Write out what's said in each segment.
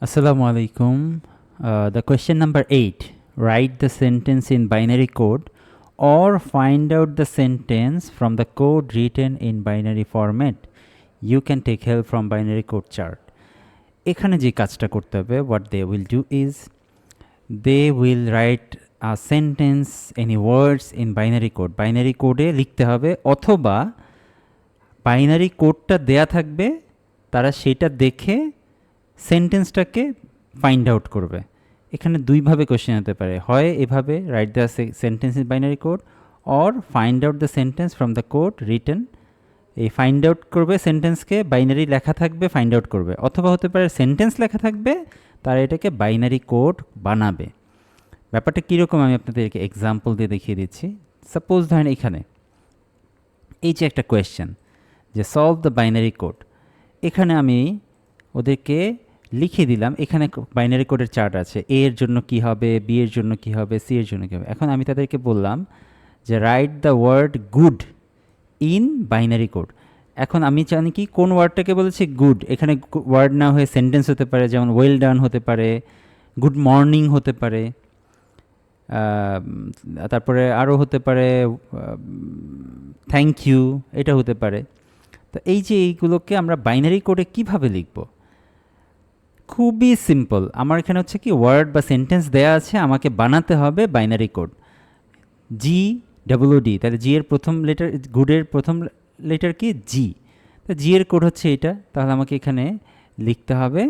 Assalamu alaikum. The question number 8. Write the sentence in binary code or find out the sentence from the code written in binary format. You can take help from binary code chart. এখানে যে কাজটা করতে হবে, what they will do is they will write a sentence, any words in binary code. Binary code লিখতে হবে অথবা binary কোডটা দেয়া থাকবে, তারা সেটা দেখে সেন্টেন্সটাকে ফাইন্ড আউট করবে। এখানে দুইভাবে কোশ্চেন হতে পারে, হয় এভাবে write the sentence in binary code or find out the sentence from the code written. এই ফাইন্ড আউট করবে সেন্টেন্সকে, বাইনারি লেখা থাকবে ফাইন্ড আউট করবে, অথবা হতে পারে সেন্টেন্স লেখা থাকবে তারা এটাকে বাইনারি কোড বানাবে। ব্যাপারটা কীরকম আমি আপনাদেরকে এক্সাম্পল দিয়ে দেখিয়ে দিচ্ছি। সাপোজ ধরেন এখানে এই যে একটা কোয়েশ্চেন যে সলভ দ্য বাইনারি কোড, এখানে আমি ওদেরকে লিখে দিলাম, এখানে বাইনারি কোডের চার্ট আছে, এ এর জন্য কি হবে, বি এর জন্য কি হবে, সি এর জন্য কী হবে। এখন আমি তাদেরকে বললাম যে write the word good in binary code. এখন আমি জানি কি কোন ওয়ার্ডটাকে বলেছি গুড, এখানে ওয়ার্ড না হয়ে সেন্টেন্স হতে পারে, যেমন ওয়েল ডান হতে পারে, গুড মর্নিং হতে পারে, তারপরে আরও হতে পারে থ্যাংক ইউ, এটা হতে পারে। তো এই যে এইগুলোকে আমরা বাইনারি কোডে কিভাবে লিখব, খুবই সিম্পল। আমার এখানে হচ্ছে কি ওয়ার্ড বা সেন্টেন্স দেয়া আছে, আমাকে বানাতে হবে binary code G W D. তাহলে জি এর প্রথম লেটার, গুডের প্রথম লেটার কি জি, তো জি এর কোড হচ্ছে এটা। তাহলে আমাকে এখানে লিখতে হবে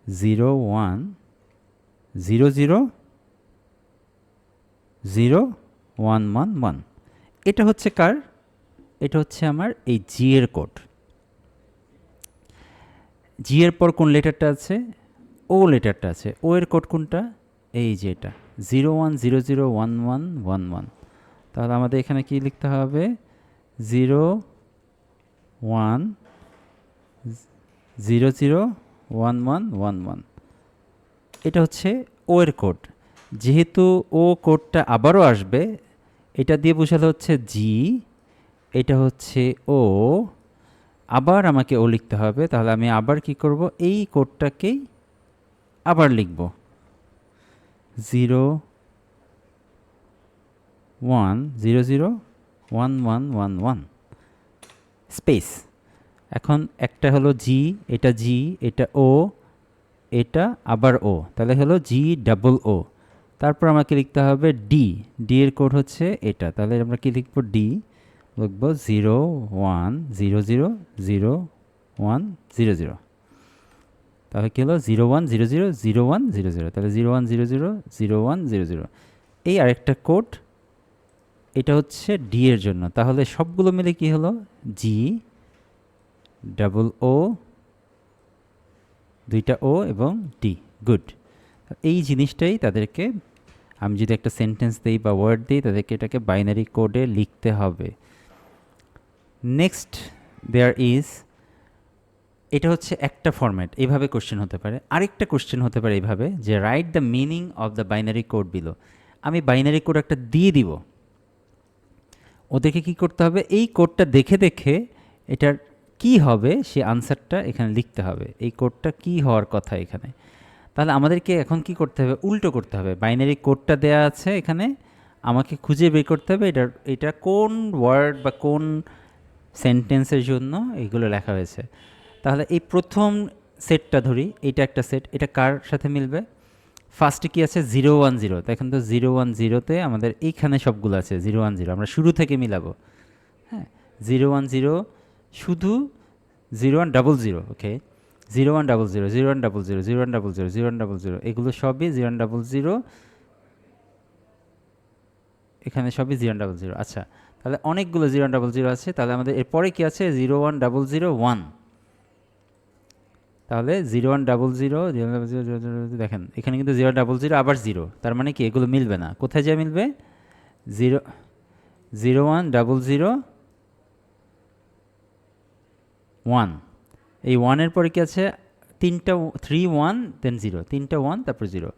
010000111। এটা হচ্ছে কার, এটা হচ্ছে আমার এই জি এর কোড। জি এর পর কোন লেটারটা আছে, ও লেটারটা আছে, ও এর কোড কোনটা, এই যে এটা 01001111। তাহলে আমাদের এখানে কি লিখতে হবে 01001111। এটা হচ্ছে ও এর কোড। যেহেতু ও কোডটা আবারও আসবে, এটা দিয়ে বোঝালো হচ্ছে জি, এটা হচ্ছে ও, আবার আমাকে ও লিখতে হবে। তাহলে আমি আবার কি করব, এই কোডটাকেই আবার লিখব 01001111 স্পেস। এখন একটা হলো জি, এটা জি, এটা ও, এটা আবার ও, তাহলে হলো জি ডাবল ও। তারপর আমাকে লিখতে হবে ডি, ডি এর কোড হচ্ছে এটা। তাহলে আমরা কি লিখবো, ডি লিখবো 01000100। তাহলে কী হলো 01000100, তাহলে 01000100। এই আরেকটা কোড, এটা হচ্ছে ডি এর জন্য। তাহলে সবগুলো মিলে কি হলো জি ডাবল ও, দুইটা ও এবং ডি, গুড। এই জিনিসটাই তাদেরকে, আমি যদি একটা সেন্টেন্স দিই বা ওয়ার্ড দিই, তাদেরকে এটাকে বাইনারি কোডে লিখতে হবে। নেক্সট দেয়ার ইজ, এটা হচ্ছে একটা ফরম্যাট, এইভাবে কোশ্চেন হতে পারে। আরেকটা কোশ্চেন হতে পারে এইভাবে যে write the meaning of the binary code below. আমি বাইনারি কোড একটা দিয়ে দিব, ওদেরকে কি করতে হবে, এই কোডটা দেখে দেখে এটার কি হবে সে আনসারটা এখানে লিখতে হবে, এই কোডটা কি হওয়ার কথা এখানে। তাহলে আমাদেরকে এখন কি করতে হবে, উল্টো করতে হবে। বাইনারি কোডটা দেয়া আছে এখানে, আমাকে খুঁজে বের করতে হবে এটা কোন ওয়ার্ড বা কোন সেন্টেন্সের জন্য এইগুলো লেখা হয়েছে। তাহলে এই প্রথম সেটটা ধরি, এটা একটা সেট, এটা কার সাথে মিলবে, ফার্স্টে কি আছে 010, তো এখন তো 010তে আমাদের এইখানে সবগুলো আছে 010, আমরা শুরু থেকে মিলাবো। হ্যাঁ, 010 শুধু 0100, ওকে 0100, 0100, 0100, 0100, এগুলো সবই 0100, এখানে সবই 0100। আচ্ছা, তাহলে অনেকগুলো 0100 আছে। তাহলে আমাদের এরপরে কি আছে 01001। তাহলে 0100, দেখেন এখানে কিন্তু 000 আবার 0, তার মানে কি এগুলো মিলবে না। কোথায় যা মিলবে, 0010001, এই ওয়ানের পরে কি আছে, তিনটা 3 1 দেন 0, তিনটা 1 তারপর 0।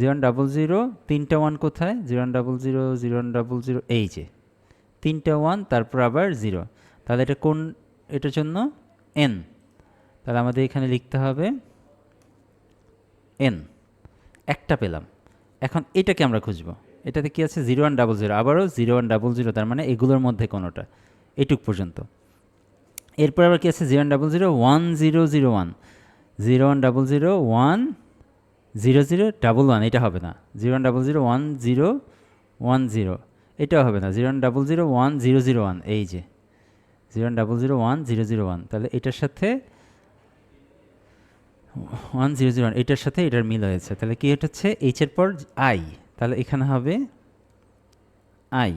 0100, তিনটা 1 কোথায়, 0100, 0100, এই যে তিনটা 1 তারপর আবার 0। তাহলে এটা কোন, এটার জন্য এন। তাহলে আমাদের এখানে লিখতে হবে এন, একটা পেলাম। এখন এটাকে আমরা খুঁজবো, এটাতে কি আছে 0100, আবারও 0100, তার মানে এগুলোর মধ্যে কোনোটা, এটুক পর্যন্ত। এরপর আবার কি আছে 0100 1001, 0100 100011, এটা হবে না। 0100 1010, এটাও হবে না। 0100 1001, এই যে 0100 1001, তাহলে এটার সাথে 1001, এটার সাথে এটার মিল হয়েছে। তাহলে কি এটা হচ্ছে এইচের পর আই, তাহলে এখানে হবে আই।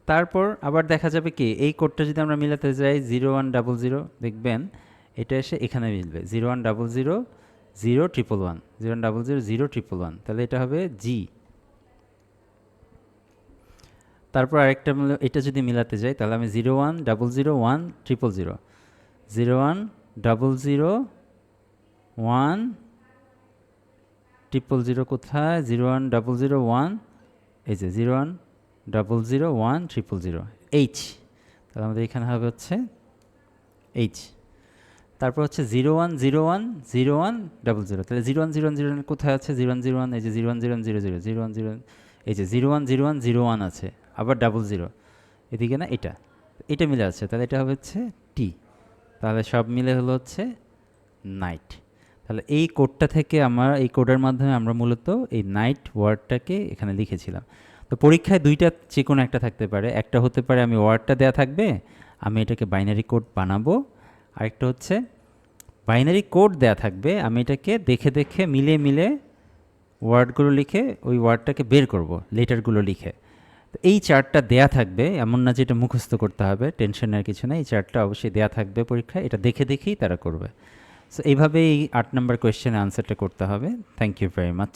তারপর আবার দেখা যাবে কি এই কোডটা যদি আমরা মিলাতে যাই 0100, দেখবেন এটা এসে এখানে মিলবে 0100 0111, 0100 0111, তাহলে এটা হবে জি। তারপর আরেকটা এটা যদি মিলাতে যাই তাহলে আমি 0100 1000, 0100 কোথায়, 0100 এই যে 0100 1000, এইচ, তাহলে আমাদের এখানে হবে হচ্ছে এইচ। তারপর হচ্ছে 0101 0100, তাহলে 0101 কোথায় আছে, 0101, এই যে 010100, 0101, এই যে 0101 আছে, আবার 00 এদিকে না, এটা মিলে আছে, তাহলে এটা হবে হচ্ছে টি। তাহলে সব মিলে হলো হচ্ছে নাইট। তাহলে এই কোডটা থেকে এই কোডের মাধ্যমে আমরা মূলত এই নাইট ওয়ার্ডটাকে এখানে লিখেছিলাম। তো পরীক্ষায় দুইটা যে কোনো একটা থাকতে পারে, একটা হতে পারে আমি ওয়ার্ডটা দেয়া থাকবে, আমি এটাকে বাইনারি কোড বানাবো, আরেকটা হচ্ছে বাইনারি কোড দেয়া থাকবে, আমি এটাকে দেখে দেখে মিলে ওয়ার্ডগুলো লিখে ওই ওয়ার্ডটাকে বের করব লেটারগুলো লিখে। তো এই চার্টটা দেয়া থাকবে, এমন না যে এটা মুখস্থ করতে হবে, টেনশনের কিছু নেই, এই চার্টটা অবশ্যই দেয়া থাকবে পরীক্ষায়, এটা দেখে দেখেই তারা করবে। সো এইভাবে এই 8 নম্বর কোয়েশ্চেনের আনসারটা করতে হবে। Thank you very much.